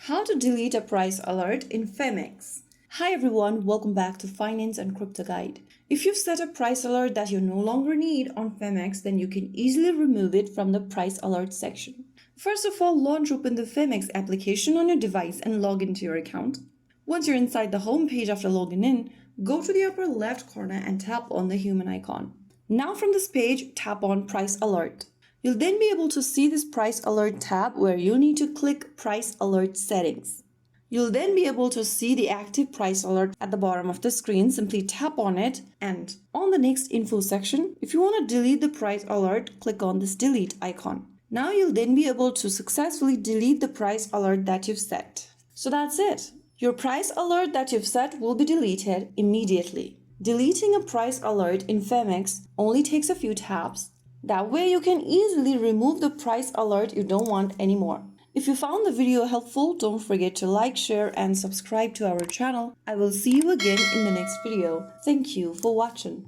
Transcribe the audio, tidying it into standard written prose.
How to delete a price alert in Phemex. Hi everyone, welcome back to Finance and Crypto Guide. If you've set a price alert that you no longer need on Phemex, then you can easily remove it from the price alert section. First of all, launch open the Phemex application on your device and log into your account. Once you're inside the home page after logging in, go to the upper left corner and tap on the human icon. Now from this page, tap on Price Alert. You'll then be able to see this Price Alert tab where you need to click Price Alert Settings. You'll then be able to see the active price alert at the bottom of the screen. Simply tap on it, and on the next info section, if you want to delete the price alert, click on this delete icon. Now you'll then be able to successfully delete the price alert that you've set. So that's it. Your price alert that you've set will be deleted immediately. Deleting a price alert in Phemex only takes a few taps. That way you can easily remove the price alert you don't want anymore. If you found the video helpful, don't forget to like, share and subscribe to our channel. I will see you again in the next video. Thank you for watching.